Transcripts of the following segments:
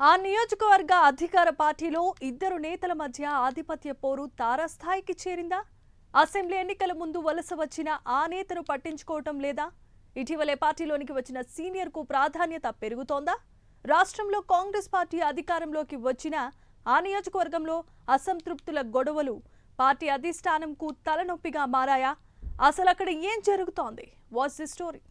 ఆ నియోజకవర్గ అధికార పార్టీలో ఇద్దరు నేతల మధ్య ఆధిపత్య పోరు తారాస్థాయికి చేరిందా? అసెంబ్లీ ఎన్నికల ముందు వలస వచ్చిన ఆ నేతను పట్టించుకోవటం లేదా? ఇటీవలే పార్టీలోనికి వచ్చిన సీనియర్ కు ప్రాధాన్యత పెరుగుతోందా? రాష్ట్రంలో కాంగ్రెస్ పార్టీ అధికారంలోకి వచ్చిన ఆ నియోజకవర్గంలో అసంతృప్తుల గొడవలు పార్టీ అధిష్టానంకు తలనొప్పిగా మారాయా? అసలు అక్కడ ఏం జరుగుతోంది? What's the story?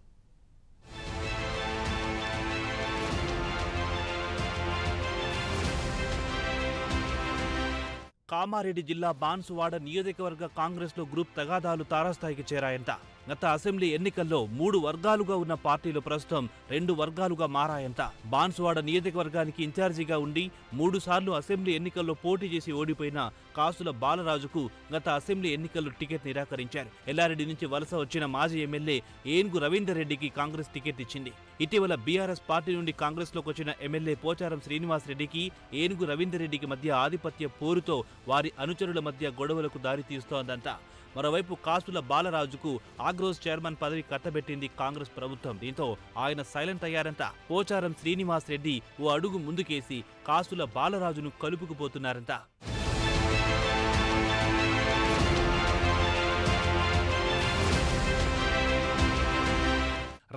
కామారెడ్డి జిల్లా బాన్సువాడ నియోజకవర్గ కాంగ్రెస్లో గ్రూప్ తగాదాలు తారాస్థాయికి చేరాయంట. గత అసెంబ్లీ ఎన్నికల్లో 3 వర్గాలుగా ఉన్న పార్టీలు ప్రస్తుతం 2 వర్గాలుగా మారాయంట. బాన్సువాడ నియోజకవర్గానికి ఇన్ఛార్జిగా ఉండి 3 సార్లు అసెంబ్లీ ఎన్నికల్లో పోటీ చేసి ఓడిపోయిన కాసుల బాలరాజుకు గత అసెంబ్లీ ఎన్నికల్లో టికెట్ నిరాకరించారు. ఎల్లారెడ్డి నుంచి వలస వచ్చిన మాజీ ఎమ్మెల్యే ఏనుగు రవీందర్ రెడ్డికి కాంగ్రెస్ టికెట్ ఇచ్చింది. ఇటీవల బీఆర్ఎస్ పార్టీ నుండి కాంగ్రెస్లోకి వచ్చిన ఎమ్మెల్యే పోచారం శ్రీనివాస్ రెడ్డికి ఏనుగు రవీందర్ రెడ్డికి మధ్య ఆధిపత్య పోరుతో వారి అనుచరుల మధ్య గొడవలకు దారితీస్తోందంట. మరోవైపు కాసుల బాలరాజుకు ఆగ్రోస్ చైర్మన్ పదవి కట్టబెట్టింది కాంగ్రెస్ ప్రభుత్వం. దీంతో ఆయన సైలెంట్ అయ్యారంట. పోచారం శ్రీనివాస్ రెడ్డి ఓ అడుగు ముందుకేసి కాసుల బాలరాజును కలుపుకుపోతున్నారంట.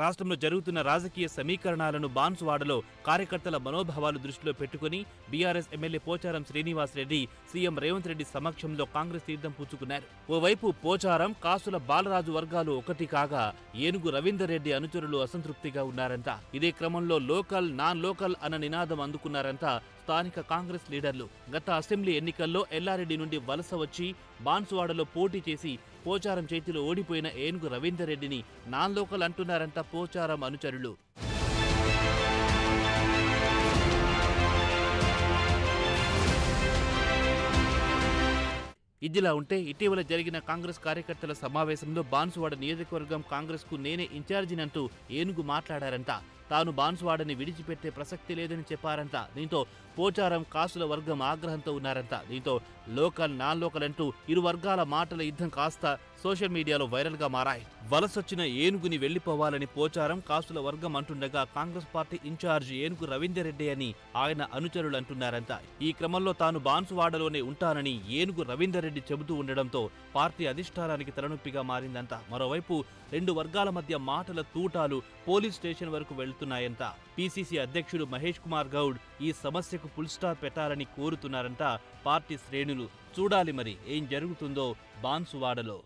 రాష్ట్రంలో జరుగుతున్న రాజకీయ సమీకరణాలను బాన్సువాడలో కార్యకర్తల మనోభావాలు దృష్టిలో పెట్టుకుని BRS MLA Pocharam Srinivas Reddy CM Revanth Reddy సమక్షంలో కాంగ్రెస్ తీర్థం పుచ్చుకున్నారు. ఓవైపు పోచారం కాసుల బాలరాజు వర్గాలు ఒకటి కాగా ఏనుగు రవీందర్ రెడ్డి అనుచరులు అసంతృప్తిగా ఉన్నారంట. ఇదే క్రమంలో లోకల్ నాన్ లోకల్ అన్న నినాదం అందుకున్నారంట స్థానిక కాంగ్రెస్ లీడర్లు. గత అసెంబ్లీ ఎన్నికల్లో ఎల్లారెడ్డి నుండి వలస వచ్చి బాన్సువాడలో పోటీ చేసి పోచారం చేతిలో ఓడిపోయిన ఏనుగు రవీందర్ రెడ్డిని నాన్ లోకల్ అంటున్నారంట పోచారం అనుచరులు. ఇదిలా ఉంటే ఇటీవల జరిగిన కాంగ్రెస్ కార్యకర్తల సమావేశంలో బాన్సువాడ నియోజకవర్గం కాంగ్రెస్ కు నేనే ఇన్ఛార్జినంటూ ఏనుగు మాట్లాడారంట. తాను బాన్సువాడని విడిచిపెట్టే ప్రసక్తి లేదని చెప్పారంట. దీంతో పోచారం కాసుల వర్గం ఆగ్రహంతో ఉన్నారంట. దీంతో లోకల్ నాన్ లోకల్ అంటూ ఇరు వర్గాల మాటల యుద్ధం కాస్త సోషల్ మీడియాలో వైరల్ గా మారాయి. వలసొచ్చిన ఏనుగుని వెళ్లిపోవాలని పోచారం కాసుల వర్గం అంటుండగా కాంగ్రెస్ పార్టీ ఇన్ఛార్జ్ ఏనుగు రవీందర్ రెడ్డి అని ఆయన అనుచరులు అంటున్నారంట. ఈ క్రమంలో తాను బాన్సువాడలోనే ఉంటానని ఏనుగు రవీందర్ రెడ్డి చెబుతూ ఉండడంతో పార్టీ అధిష్టానానికి తలనొప్పిగా మారిందంట. మరోవైపు 2 వర్గాల మధ్య మాటల తూటాలు పోలీస్ స్టేషన్ వరకు వెళ్తున్నాయంట. పీసీసీ అధ్యక్షుడు మహేష్ కుమార్ గౌడ్ ఈ సమస్యకు ఫుల్ స్టాప్ పెట్టాలని కోరుతున్నారంట పార్టీ శ్రేణులు. చూడాలి మరి ఏం జరుగుతుందో బాన్సువాడలో.